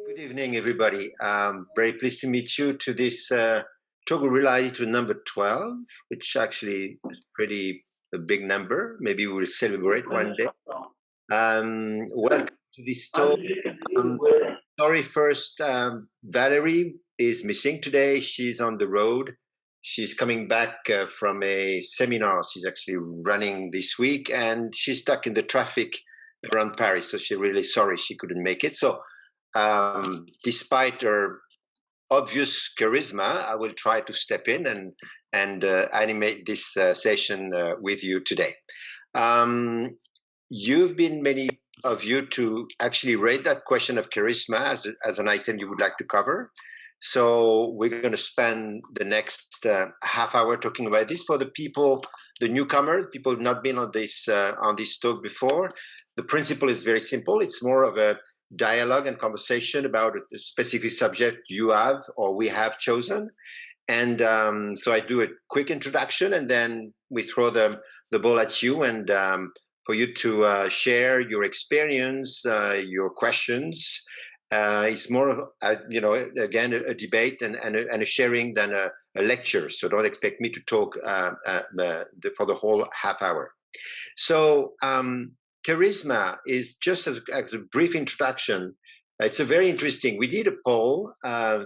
Good evening, everybody. Very pleased to meet you to this talk. We realized to number 12, which actually is pretty a big number. Maybe we'll celebrate one day. Welcome to this talk. Sorry, first, Valerie is missing today. She's on the road. She's coming back from a seminar she's actually running this week, and she's stuck in the traffic around Paris. So she's really sorry she couldn't make it. So despite her obvious charisma, I will try to step in and animate this session with you today. You've been many of you to actually rate that question of charisma as an item you would like to cover. So we're going to spend the next half hour talking about this. For the people, the newcomers, people who've not been on this talk before, the principle is very simple. It's more of a dialogue and conversation about a specific subject you have or we have chosen. And so I do a quick introduction, and then we throw the ball at you, and for you to share your experience, your questions. It's more of, again, a debate and a sharing than a lecture. So don't expect me to talk for the whole half hour. So charisma is just as a brief introduction. It's a very interesting. We did a poll.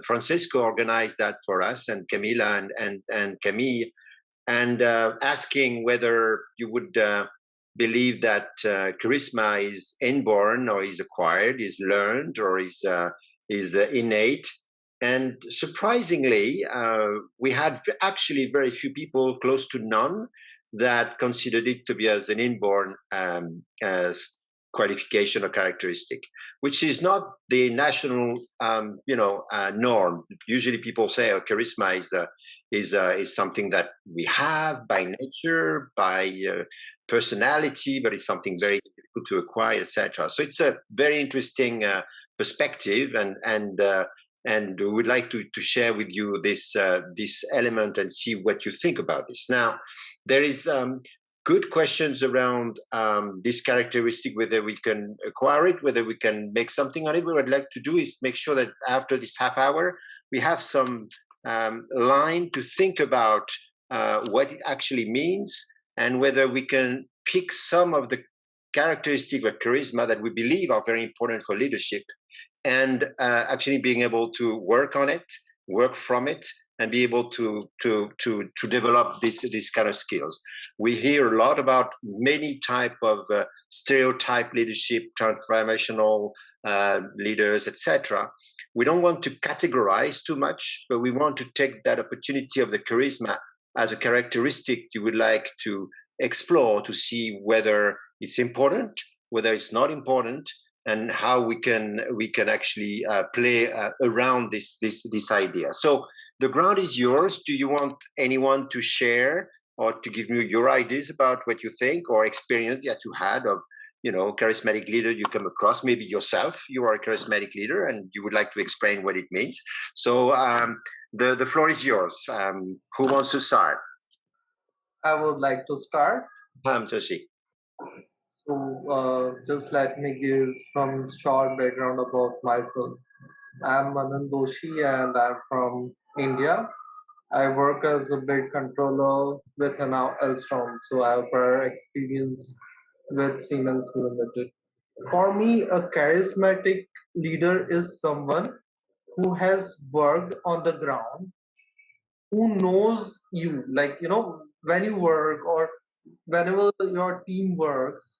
Francisco organized that for us, and Camila and Camille, and asking whether you would believe that charisma is inborn or is acquired, is learned, or is innate. And surprisingly, we had actually very few people, close to none, that considered it to be as an inborn qualification or characteristic, which is not the national, norm. Usually, people say, "Oh, charisma is something that we have by nature, by personality, but it's something very difficult to acquire, etc." So it's a very interesting perspective, and we would like to share with you this element and see what you think about this. Now, there is good questions around this characteristic, whether we can acquire it, whether we can make something on it. What I'd like to do is make sure that after this half hour, we have some line to think about what it actually means, and whether we can pick some of the characteristics of charisma that we believe are very important for leadership, and actually being able to work on it, work from it, and be able to develop these kind of skills. We hear a lot about many type of stereotype leadership, transformational leaders, etc. We don't want to categorize too much, but we want to take that opportunity of the charisma as a characteristic you would like to explore, to see whether it's important, whether it's not important, and how we can actually play around this idea. So the ground is yours. Do you want anyone to share or to give me your ideas about what you think or experience that you had of, charismatic leader you come across? Maybe yourself, you are a charismatic leader and you would like to explain what it means. So the floor is yours. Who wants to start? I would like to start. Toshi. So just let me give some short background about myself. I'm Manan Doshi and I'm from India. I work as a bid controller with now 𝐓𝐡𝐞. So I have prior experience with Siemens Limited. For me, a charismatic leader is someone who has worked on the ground, who knows you, when you work or whenever your team works,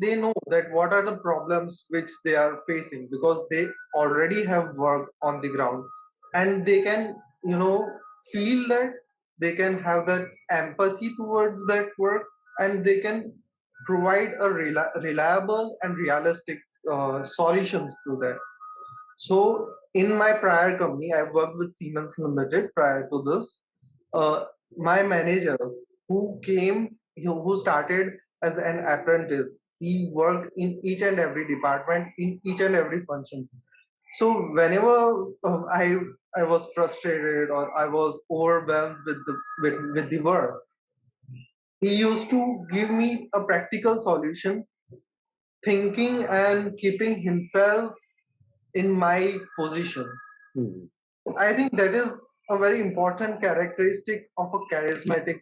they know that what are the problems which they are facing because they already have worked on the ground, and they can feel that, they can have that empathy towards that work, and they can provide a reliable and realistic solutions to that. So in my prior company, I worked with Siemens Limited prior to this. My manager, who started as an apprentice, he worked in each and every department, in each and every function. So whenever I was frustrated or I was overwhelmed with the work, he used to give me a practical solution thinking and keeping himself in my position. Mhm. I think that is a very important characteristic of a charismatic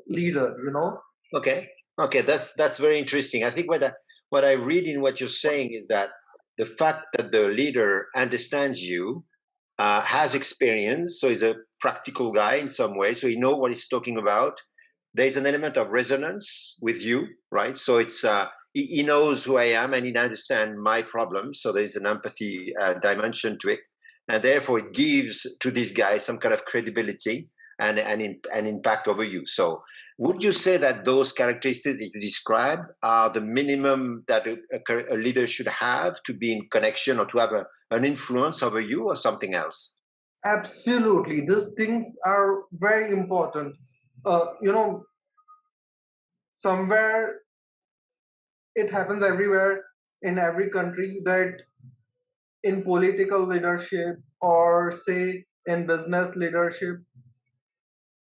leader, you know. Okay, okay, that's very interesting. I think what I read in what you're saying is that the fact that the leader understands you, has experience, so he's a practical guy in some way, so he knows what he's talking about. There's an element of resonance with you, right? So it's he knows who I am and he understands my problems. So there's an empathy dimension to it, and therefore it gives to this guy some kind of credibility and impact over you. So would you say that those characteristics that you describe are the minimum that a leader should have to be in connection or to have an influence over you, or something else? Absolutely, these things are very important. You know, somewhere it happens everywhere in every country that in political leadership or say in business leadership,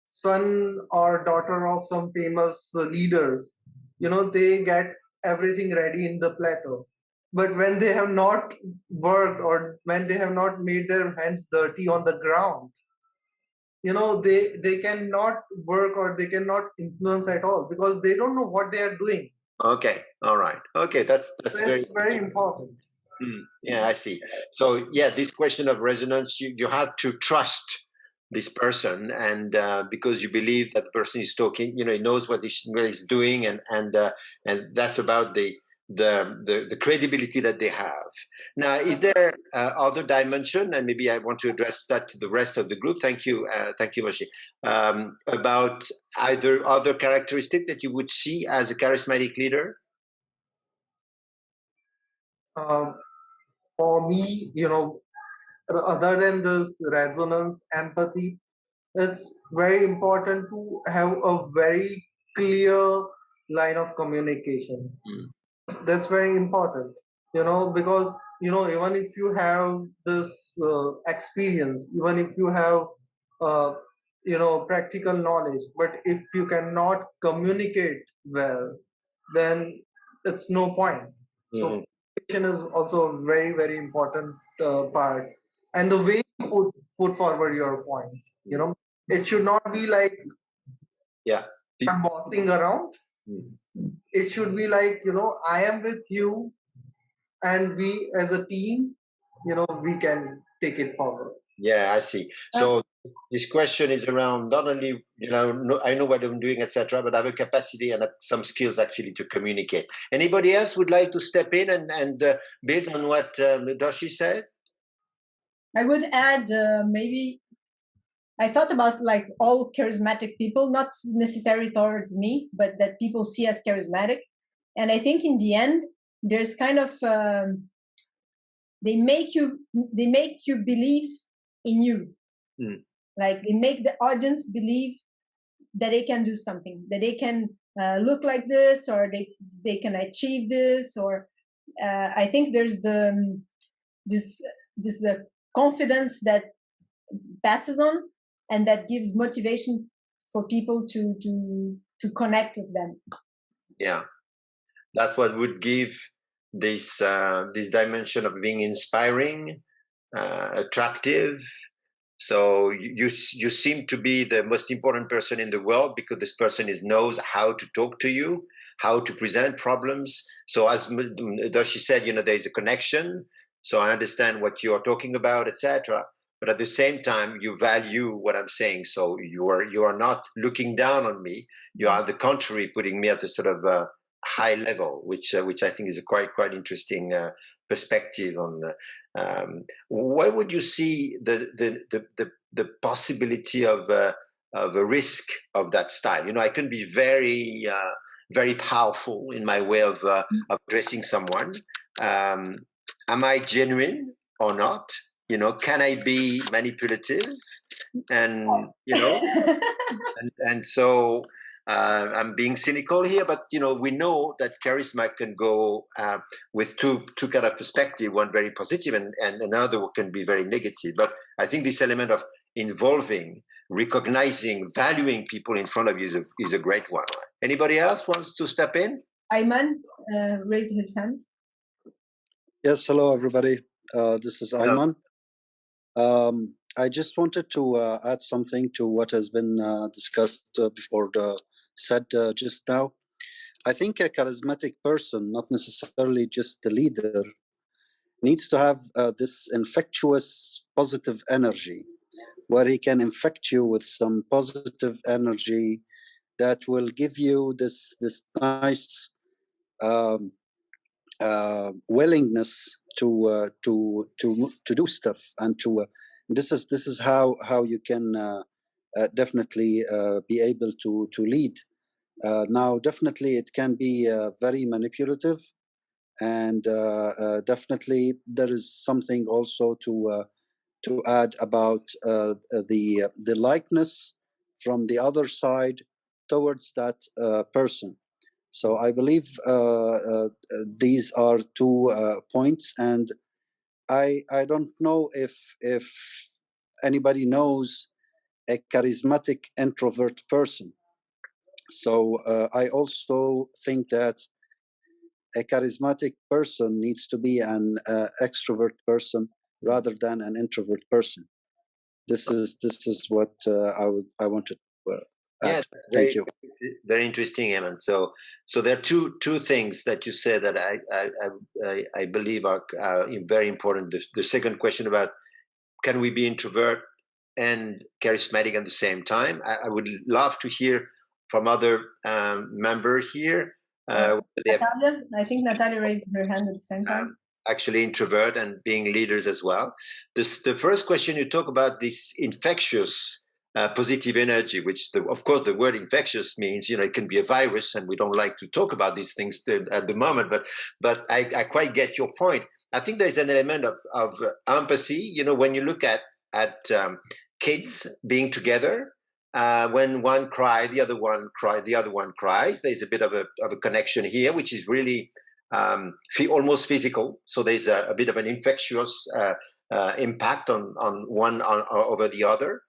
son or daughter of some famous leaders, you know, they get everything ready in the plateau. But when they have not worked or when they have not made their hands dirty on the ground, you know, they cannot work or they cannot influence at all because they don't know what they are doing. Okay, all right. Okay, that's very. It's very important. Yeah, I see. So yeah, this question of resonance, you have to trust this person, and because you believe that the person is talking, he knows what he's doing, and that's about the credibility that they have. Now, is there other dimension, and maybe I want to address that to the rest of the group. Thank you, Mashi. About either other characteristics that you would see as a charismatic leader. Um, for me, you know, other than this resonance, empathy, it's very important to have a very clear line of communication. Mm. That's very important, you know, because you know, even if you have this experience, even if you have uh, you know, practical knowledge, but if you cannot communicate well, then it's no point. So Mhm. communication is also a very very important part, and the way you put forward your point, you know, it should not be like Yeah. I'm bossing around. Mm. It should be like, you know, I am with you and we as a team, you know, we can take it forward. Yeah, I see. So this question is around not only, I know what I'm doing, etc., but I have a capacity and some skills actually to communicate. Anybody else would like to step in and build on what Doshi said? I would add maybe I thought about like all charismatic people, not necessarily towards me, but that people see as charismatic. And I think in the end, there's kind of they make you believe in you. Mm. Like they make the audience believe that they can do something, that they can look like this, or they can achieve this, or I think there's this confidence that passes on and that gives motivation for people to connect with them. Yeah, that's what would give this dimension of being inspiring, attractive. So you seem to be the most important person in the world because this person knows how to talk to you, how to present problems. So as Doshi said, there's a connection. So I understand what you are talking about, etc. But at the same time, you value what I'm saying. So you are not looking down on me. You are, on the contrary, putting me at a sort of high level, which I think is a quite interesting perspective on. Where would you see the possibility of a risk of that style? I can be very very powerful in my way of addressing someone. Am I genuine or not? Can I be manipulative? And and so I'm being cynical here, but we know that charisma can go with two kind of perspective, one very positive and another can be very negative. But I think this element of involving, recognizing, valuing people in front of you is a great one. Anybody else wants to step in? Ayman raised his hand. Yes, hello everybody. This is Ayman. I just wanted to add something to what has been discussed before said just now. I think a charismatic person, not necessarily just the leader, needs to have this infectious positive energy, where he can infect you with some positive energy that will give you this nice willingness to do stuff, and to this is how you can definitely be able to lead. Now, definitely, it can be very manipulative, and definitely there is something also to add about the likeness from the other side towards that person. So I believe these are two points, and I don't know if anybody knows a charismatic introvert person. So I also think that a charismatic person needs to be an extrovert person rather than an introvert person. This is what I wanted to add. Thank you. Very interesting, Eamon. So there are two things that you said that I believe are very important. The second question about can we be introvert and charismatic at the same time? I would love to hear from other members here. Natalia, I think Natalia raised her hand at the same time. Actually, introvert and being leaders as well. The first question, you talk about this infectious positive energy, which of course the word infectious means, it can be a virus, and we don't like to talk about these things at the moment, but I quite get your point. I think there's an element of empathy, when you look at kids being together. When one cries, the other one cries. There's a bit of a connection here, which is really almost physical. So there's a bit of an infectious impact on one over the other.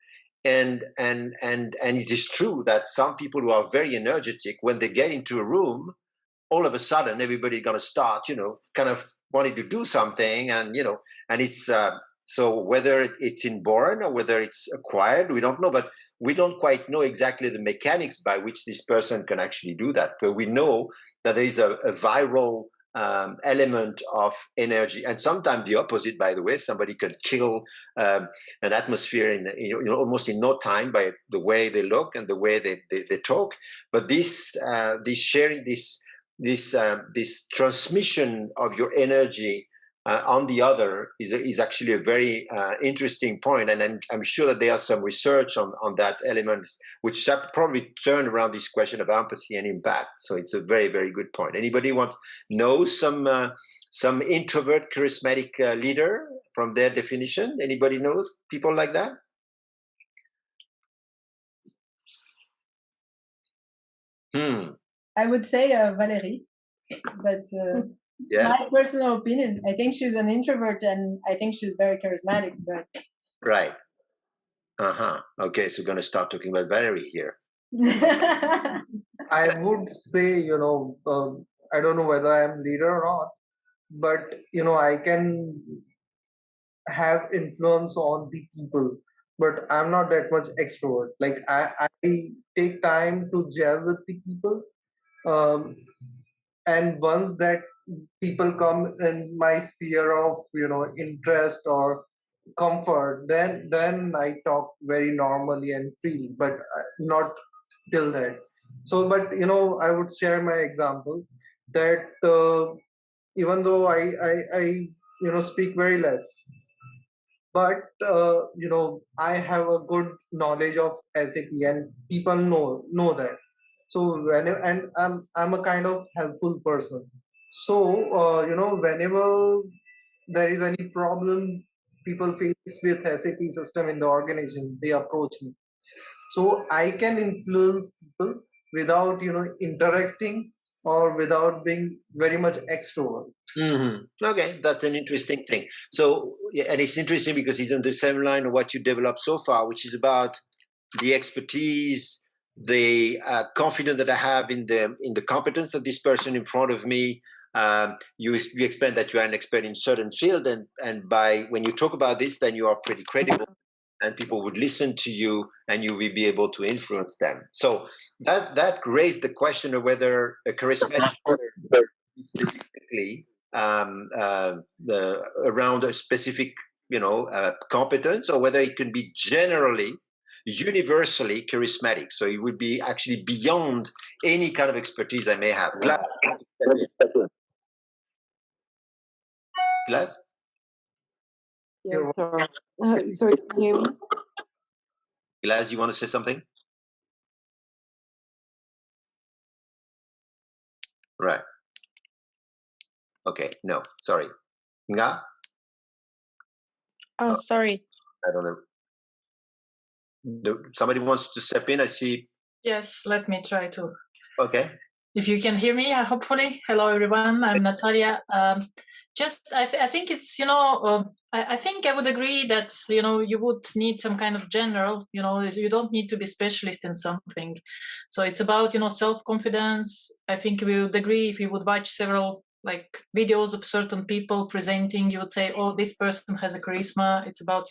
And it is true that some people who are very energetic, when they get into a room, all of a sudden everybody's going to start, kind of wanting to do something, and it's so whether it's inborn or whether it's acquired, we don't know, but we don't quite know exactly the mechanics by which this person can actually do that. But we know that there is a viral element of energy, and sometimes the opposite. By the way, somebody can kill an atmosphere in almost in no time by the way they look and the way they talk. But this sharing, this transmission of your energy on the other is actually a very interesting point, and I'm sure that there are some research on that element, which probably turn around this question of empathy and impact. So it's a very, very good point. Anybody know some introvert charismatic leader from their definition? Anybody knows people like that? I would say Valérie, but my personal opinion, I think she's an introvert, and I think she's very charismatic. But right. Okay, so we're going to start talking about Valérie here. I would say, I don't know whether I'm leader or not, but I can have influence on the people, but I'm not that much extrovert. Like I take time to gel with the people, and once that people come in my sphere of interest or comfort, then I talk very normally and freely, but not till that. So, but I would share my example that even though I speak very less, but I have a good knowledge of SAP, and people know that. So and I'm a kind of helpful person. So whenever there is any problem people face with SAP system in the organization, they approach me. So I can influence people without interacting or without being very much extrovert. Okay, that's an interesting thing. So, and it's interesting because it's on the same line of what you developed so far, which is about the expertise, the confidence that I have in the competence of this person in front of me. You explain that you are an expert in certain field, and by when you talk about this, then you are pretty credible, and people would listen to you, and you will be able to influence them. So that raised the question of whether a charismatic leader is specifically around a specific, competence, or whether it can be generally, universally charismatic. So it would be actually beyond any kind of expertise I may have. Glass? Yes, sir. Sorry, can you hear me? Glass, you want to say something? Right. Okay, no, sorry. Nga? Oh, sorry. I don't know. Somebody wants to step in, I see. Yes, let me try to. Okay. If you can hear me, hopefully. Hello, everyone. I'm Natalia. I think it's, I think I would agree that, you would need some kind of general, you don't need to be specialist in something. So it's about, self-confidence. I think we would agree if you would watch several videos of certain people presenting, you would say, oh, this person has a charisma. It's about,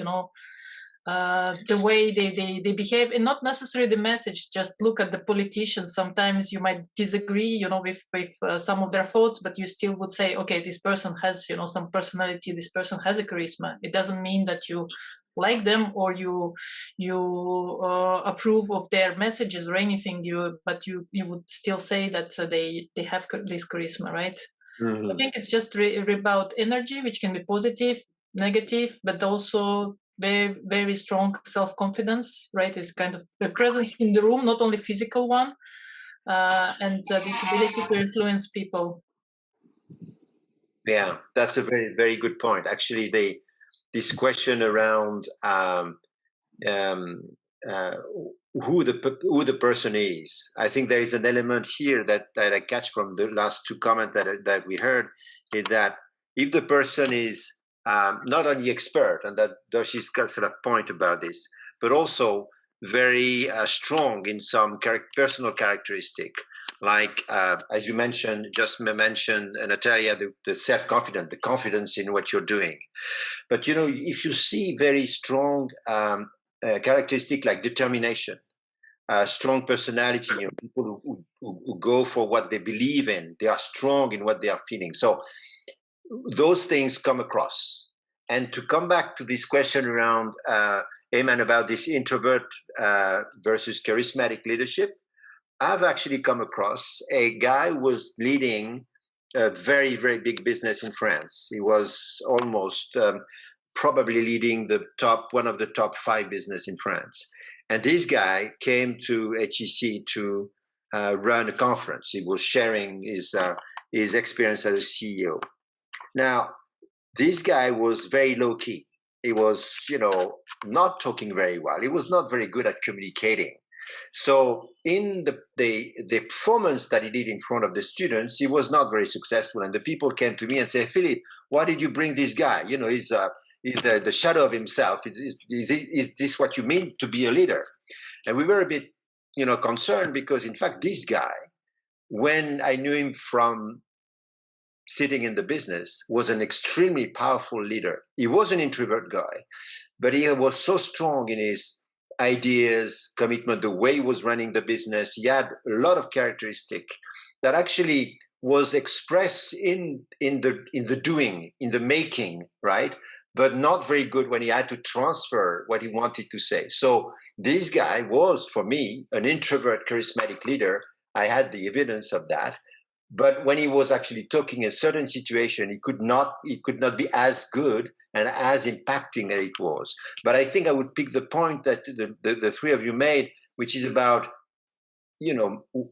the way they behave, and not necessarily the message. Just look at the politicians. Sometimes you might disagree, with some of their thoughts, but you still would say, okay, this person has, some personality. This person has a charisma. It doesn't mean that you like them or you approve of their messages or anything. But you would still say that they have this charisma, right? Mm-hmm. I think it's just about energy, which can be positive, negative, but also very, very strong self-confidence, right? Is kind of the presence in the room, not only physical one, and this ability to influence people. Yeah, that's a very, very good point. Actually, this question around who the person is, I think there is an element here that I catch from the last two comments that we heard, is that if the person is not only expert, and that Doshi's got sort of point about this, but also very strong in some personal characteristic, like as you just mentioned, Natalia, the self-confidence, the confidence in what you're doing. But if you see very strong characteristic like determination, strong personality, people who go for what they believe in, they are strong in what they are feeling. So those things come across. And to come back to this question around Ayman about this introvert versus charismatic leadership, I've actually come across a guy who was leading a very, very big business in France. He was almost probably leading one of the top 5 business in France. And this guy came to HEC to run a conference. He was sharing his experience as a CEO. Now, this guy was very low key. He was, not talking very well. He was not very good at communicating. So in the performance that he did in front of the students, he was not very successful. And the people came to me and said, Philippe, why did you bring this guy? He's the shadow of himself. Is this what you mean to be a leader? And we were a bit, concerned, because in fact, this guy, when I knew him from sitting in the business, was an extremely powerful leader. He was an introvert guy, but he was so strong in his ideas, commitment, the way he was running the business. He had a lot of characteristic that actually was expressed in the doing, in the making, right? But not very good when he had to transfer what he wanted to say. So this guy was, for me, an introvert, charismatic leader. I had the evidence of that. But when he was actually talking in a certain situation, he could not be as good and as impacting as it was. But I think I would pick the point that the three of you made, which is about,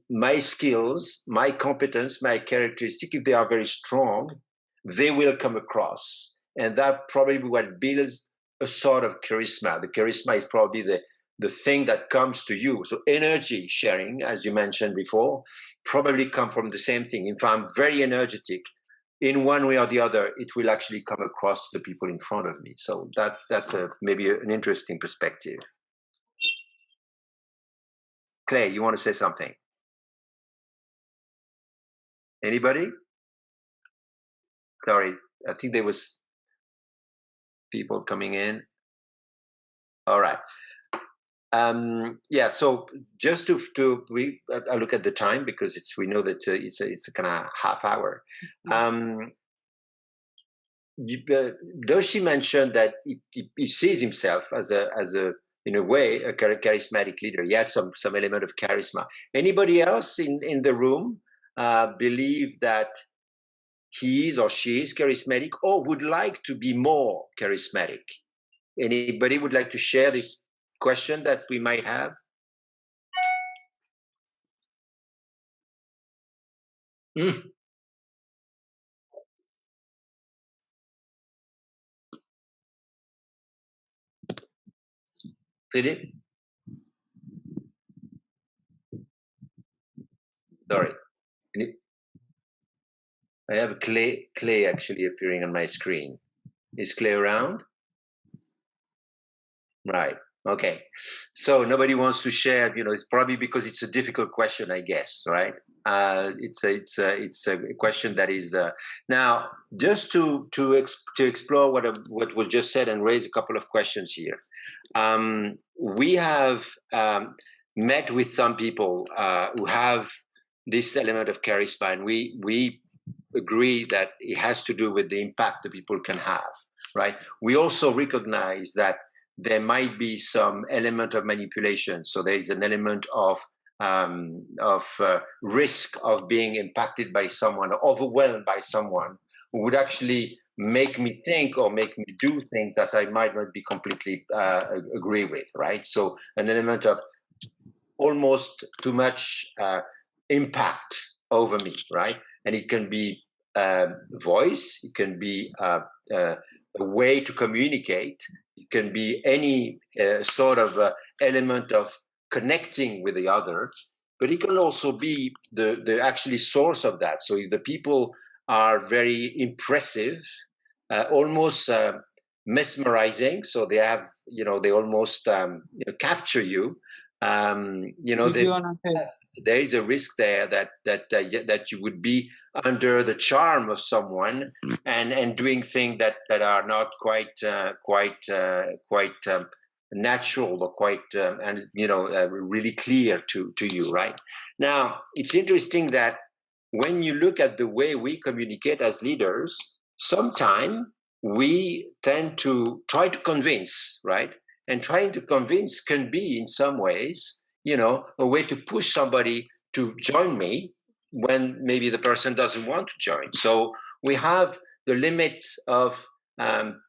my skills, my competence, my characteristic. If they are very strong, they will come across. And that probably what builds a sort of charisma. The charisma is probably the thing that comes to you. So energy sharing, as you mentioned before, probably come from the same thing. If I'm very energetic, in one way or the other, it will actually come across to the people in front of me. So that's maybe an interesting perspective. Clay, you want to say something? Anybody? Sorry, I think there was people coming in. All right. Yeah. So just to I look at the time because we know that it's a kind of half hour. Doshi mentioned that he sees himself as a in a way a charismatic leader. He has some element of charisma. Anybody else in the room believe that he is or she is charismatic or would like to be more charismatic? Anybody would like to share this question that we might have? Philip? Sorry. I have Clay actually appearing on my screen. Is Clay around? Right. Okay. So nobody wants to share. It's probably because it's a difficult question, I guess. Right. It's a question that is now just to explore what was just said and raise a couple of questions here. We have met with some people who have this element of charisma, and we agree that it has to do with the impact that people can have. Right. We also recognize that there might be some element of manipulation. So there's an element of risk of being impacted by someone, or overwhelmed by someone who would actually make me think or make me do things that I might not be completely agree with, right? So an element of almost too much impact over me, right? And it can be voice, it can be a way to communicate, it can be any sort of element of connecting with the other, but it can also be the actually source of that. So if the people are very impressive, almost mesmerizing, so they have, they almost capture you. There is a risk there that you would be under the charm of someone and doing things that are not quite natural or quite really clear to you. Right now, it's interesting that when you look at the way we communicate as leaders, sometimes we tend to try to convince, right? And trying to convince can be, in some ways, a way to push somebody to join me when maybe the person doesn't want to join. So we have the limits of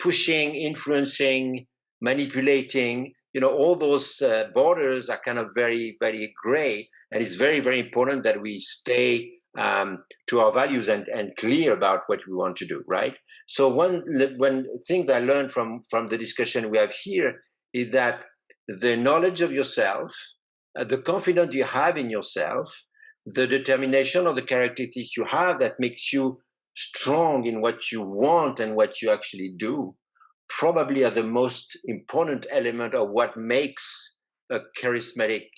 pushing, influencing, manipulating. All those borders are kind of very, very gray. And it's very, very important that we stay to our values and clear about what we want to do, right? So one thing that I learned from the discussion we have here is that the knowledge of yourself, the confidence you have in yourself, the determination or the characteristics you have that makes you strong in what you want and what you actually do, probably are the most important element of what makes a charismatic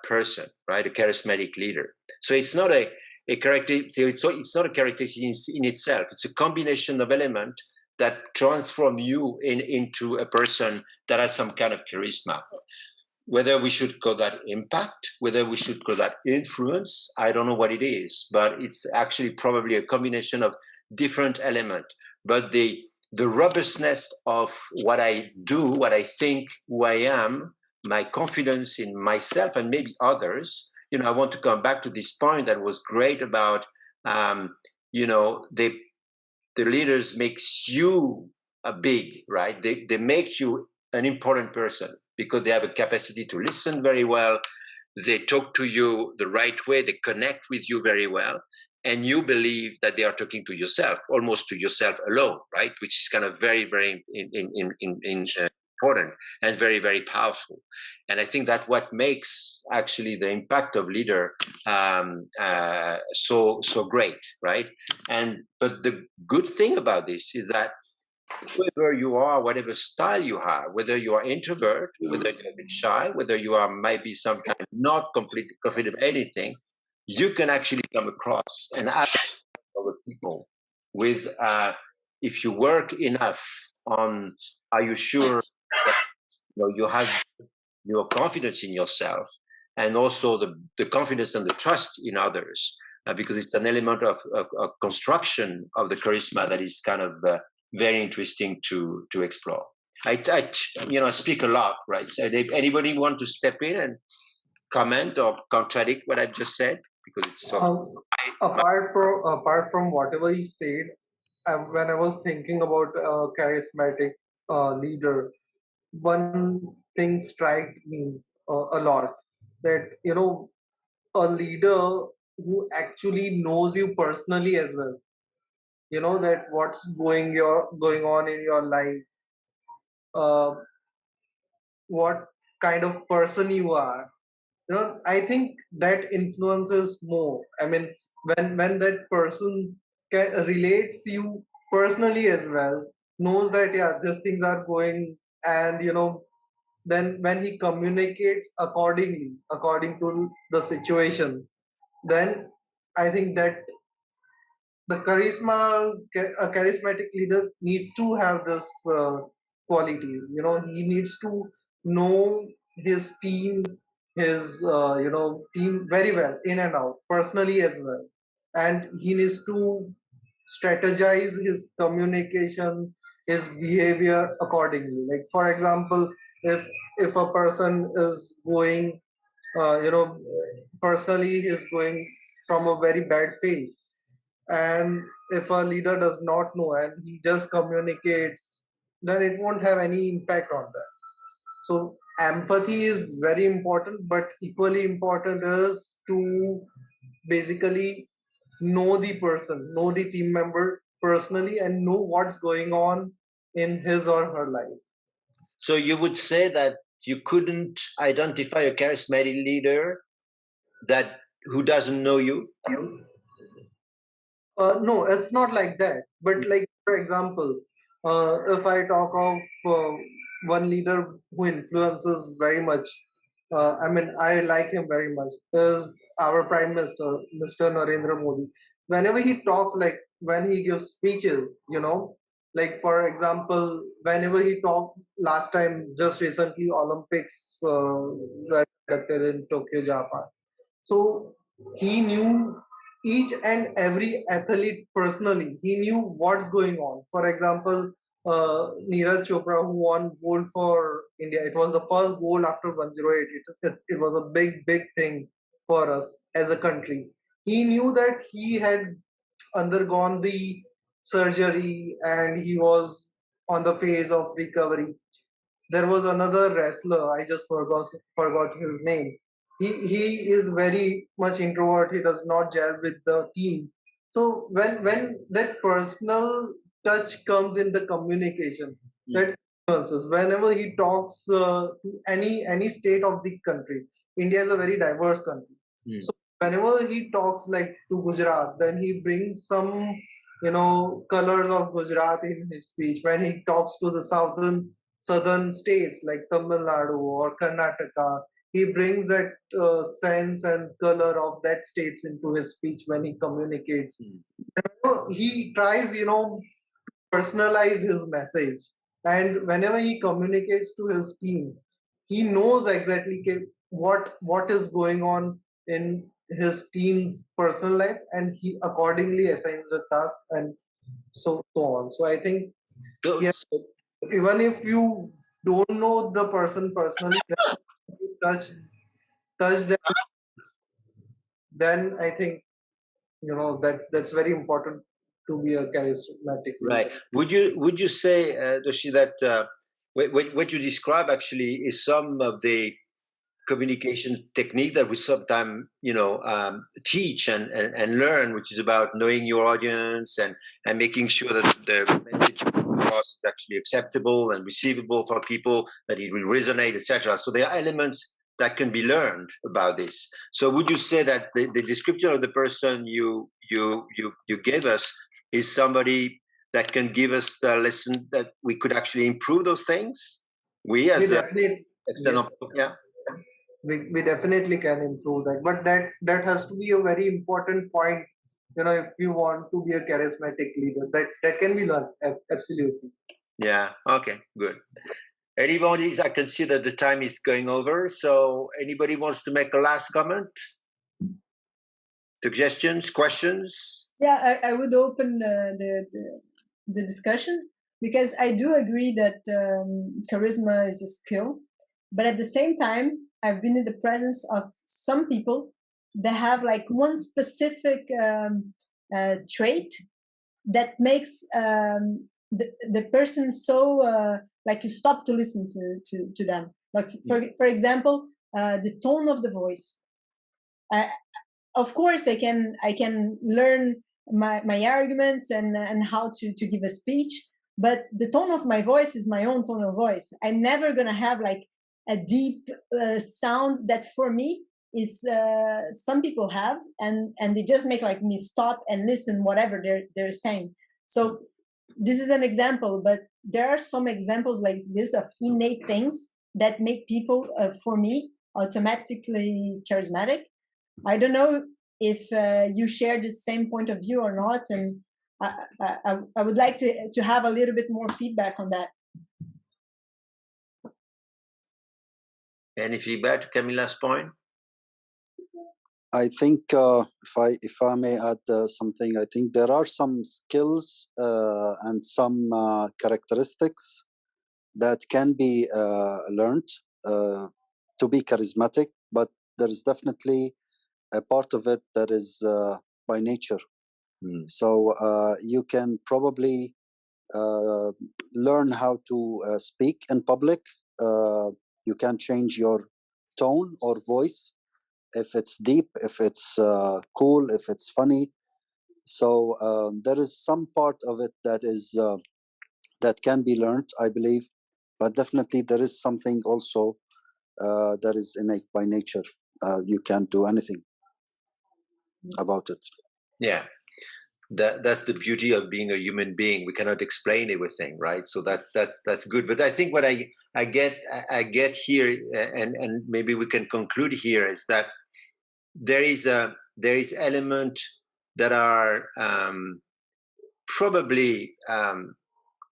person, right? A charismatic leader. So it's not a it's not a characteristic in itself. It's a combination of elements that transform you into a person that has some kind of charisma. Whether we should call that impact, whether we should call that influence, I don't know what it is, but it's actually probably a combination of different elements. But the robustness of what I do, what I think, who I am, my confidence in myself and maybe others, I want to come back to this point that was great about, the leaders makes you big, right? They make you an important person because they have a capacity to listen very well. They talk to you the right way. They connect with you very well. And you believe that they are talking to yourself, almost to yourself alone, right? Which is kind of very, very important and very, very powerful. And I think that what makes actually the impact of leader so great, right? But the good thing about this is that whoever you are, whatever style you have, whether you are introvert, whether you're a bit shy, whether you are maybe some kind of not completely confident of anything, you can actually come across and add other people with, if you work enough on, are you sure that you have your confidence in yourself, and also the confidence and the trust in others, because it's an element of construction of the charisma that is kind of very interesting to explore. I speak a lot, right? So anybody want to step in and comment or contradict what I've just said? Because it's so. Apart from whatever you said, when I was thinking about a charismatic leader, one thing struck me a lot, that a leader who actually knows you personally as well, that what's going on in your life, uh, what kind of person you are. I think that influences more. I mean, when that person relates you personally as well, knows that yeah, these things are going, and then when he communicates according to the situation, then I think that the a charismatic leader needs to have this quality. He needs to know his team, his team very well, in and out, personally as well, and he needs to strategize his communication, his behavior accordingly. Like, for example, if a person is going, personally is going from a very bad phase, and if a leader does not know and he just communicates, then it won't have any impact on that. So empathy is very important, but equally important is to basically know the person, know the team member personally, and know what's going on in his or her life. So you would say that you couldn't identify a charismatic leader who doesn't know you? No, it's not like that. But like, for example, if I talk of one leader who influences very much, I mean, I like him very much, is our Prime Minister, Mr. Narendra Modi. Whenever he talks, like when he gives speeches, like for example, whenever he talked last time, just recently, Olympics were conducted in Tokyo, Japan. So he knew each and every athlete personally. He knew what's going on. For example, Neeraj Chopra, who won gold for India, it was the first gold after 108. It was a big, big thing for us as a country. He knew that he had undergone the surgery and he was on the phase of recovery. There was another wrestler, I just forgot his name. He is very much introvert. He does not gel with the team. So when that personal touch comes in the communication, that influences. Whenever he talks to any state of the country, India is a very diverse country. So whenever he talks like to Gujarat, then he brings some colors of Gujarat in his speech. When he talks to the southern states like Tamil Nadu or Karnataka, he brings that sense and color of that states into his speech when he communicates. He tries, personalize his message, and whenever he communicates to his team, he knows exactly what is going on in his team's personal life, and he accordingly assigns the task, and so on. So I think, yes, even if you don't know the person personally, then you touch them, then I think that's very important to be a charismatic leader. Right. Would you say, Doshi, that what you describe actually is some of the communication technique that we sometimes teach and learn, which is about knowing your audience and making sure that the message across is actually acceptable and receivable for people, that it will resonate, etc. So there are elements that can be learned about this. So would you say that the description of the person you gave us is somebody that can give us the lesson that we could actually improve those things? We as We definitely, external, yes, yeah. we definitely can improve that, but that has to be a very important point. You know, if you want to be a charismatic leader, that can be learned. Absolutely. Yeah. Okay. Good. Anybody? I can see that the time is going over. So, anybody wants to make a last comment? Suggestions? Questions? Yeah, I would open the discussion, because I do agree that charisma is a skill, but at the same time, I've been in the presence of some people that have like one specific trait that makes the person so like you stop to listen to them. Like for example, the tone of the voice. Of course, I can learn my arguments and how to give a speech, but the tone of my voice is my own tone of voice. I'm never gonna have like a deep sound that for me is some people have, and they just make like me stop and listen whatever they're saying. So this is an example, but there are some examples like this of innate things that make people for me automatically charismatic. I don't know if you share the same point of view or not, and I would like to have a little bit more feedback on that. Any feedback to Camilla's point? I think if I may add something, I think there are some skills and some characteristics that can be learned to be charismatic, but there is definitely a part of it that is by nature. So you can probably learn how to speak in public. You can change your tone or voice, if it's deep, if it's cool, if it's funny. So there is some part of it that is that can be learned, I believe, but definitely there is something also that is innate by nature. You can't do anything about it. Yeah, that's the beauty of being a human being. We cannot explain everything, right? So that's good. But I think what I get here, and maybe we can conclude here, is that there is element that are probably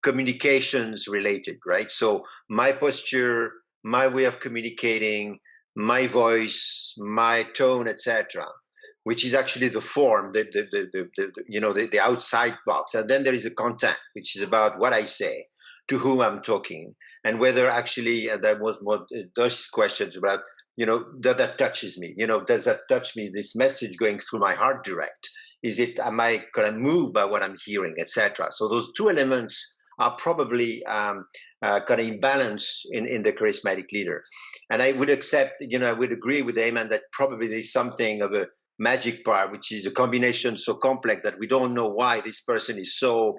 communications related, right? So my posture, my way of communicating, my voice, my tone, etc., which is actually the form, the outside box. And then there is the content, which is about what I say, to whom I'm talking, and whether actually, and that was what those questions about, does that touches me? Does that touch me? This message going through my heart direct? Am I kind of moved by what I'm hearing, etc.? So those two elements are probably kind of imbalance in the charismatic leader. And I would accept, I would agree with Ayman that probably there's something of a magic part, which is a combination so complex that we don't know why this person is so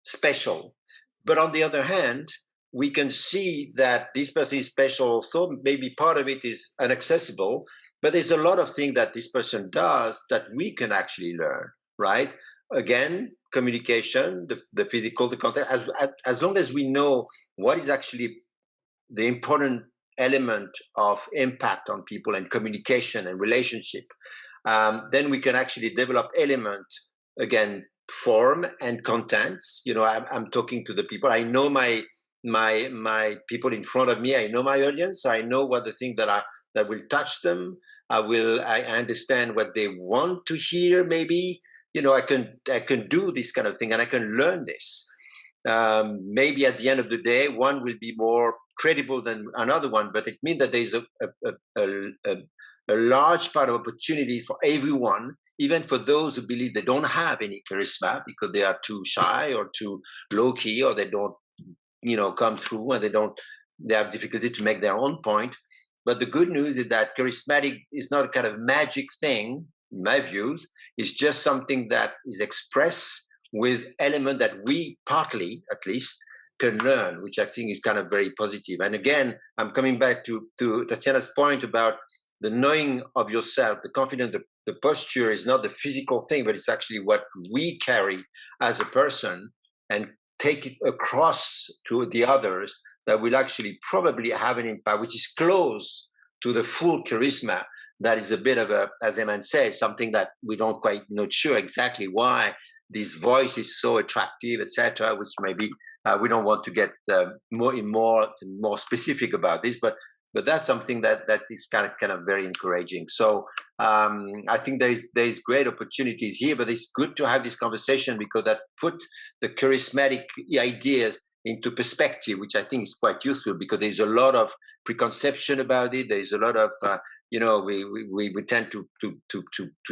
special. But on the other hand, we can see that this person is special, so maybe part of it is inaccessible, but there's a lot of things that this person does that we can actually learn, right? Again, communication, the physical, the content, as long as we know what is actually the important element of impact on people and communication and relationship, then we can actually develop element, again, form and content. I'm talking to the people. I know my people in front of me. I know my audience. I know what the things that will touch them. I understand what they want to hear. Maybe I can do this kind of thing, and I can learn this. Maybe at the end of the day, one will be more credible than another one, but it means that there's a large part of opportunities for everyone, even for those who believe they don't have any charisma because they are too shy or too low key, or they don't, come through, and they have difficulty to make their own point. But the good news is that charismatic is not a kind of magic thing, in my views. It's just something that is expressed with element that we partly, at least, can learn, which I think is kind of very positive. And again, I'm coming back to Tatiana's point about the knowing of yourself, the confidence, the posture is not the physical thing, but it's actually what we carry as a person. and take it across to the others, that will actually probably have an impact which is close to the full charisma. That is a bit of a, as Eman said, something that we don't quite not sure exactly why this voice is so attractive, etc. Which maybe we don't want to get more specific about this, but that's something that is kind of very encouraging. So I think there is great opportunities here, but it's good to have this conversation because that put the charismatic ideas into perspective, which I think is quite useful because there's a lot of preconception about it. There's a lot of we tend to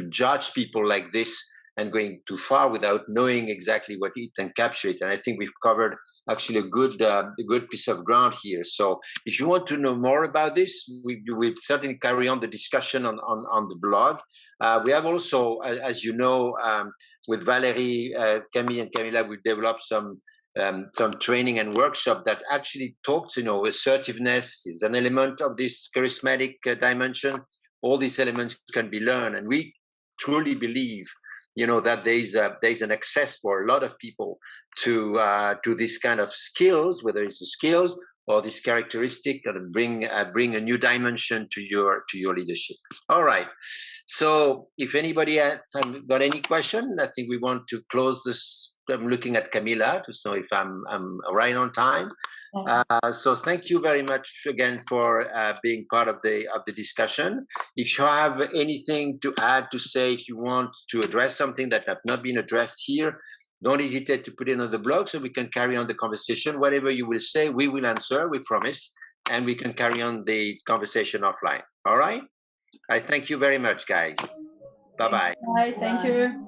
judge people like this and going too far without knowing exactly what it encapsulates. And I think we've covered actually a good piece of ground here. So if you want to know more about this, we certainly carry on the discussion on the blog. We have also, as you know, with Valerie, Camille, and Camilla, we developed some training and workshop that actually talks, assertiveness is an element of this charismatic dimension. All these elements can be learned, and we truly believe, that there's an access for a lot of people to this kind of skills, whether it's the skills or this characteristic, and bring a new dimension to your leadership. All right. So if anybody has got any question, I think we want to close this. I'm looking at Camilla to know if I'm right on time. So thank you very much again for being part of the discussion. If you have anything to add, to say, if you want to address something that have not been addressed here, don't hesitate to put it on the blog so we can carry on the conversation. Whatever you will say, we will answer, we promise, and we can carry on the conversation offline. All right? I thank you very much, guys. Bye-bye. Bye. Thank you.